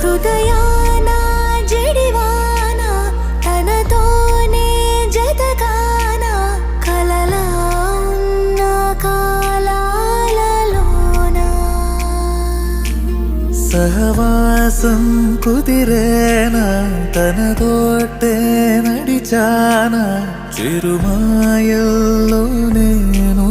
హృదయాన జడివాన తనతోనే జతగాన కలలా ఉన్న కాలాలలోన సహవాసం కుదిరేనా తనతోటే నడిచానా చిరుమాయల్లో నేను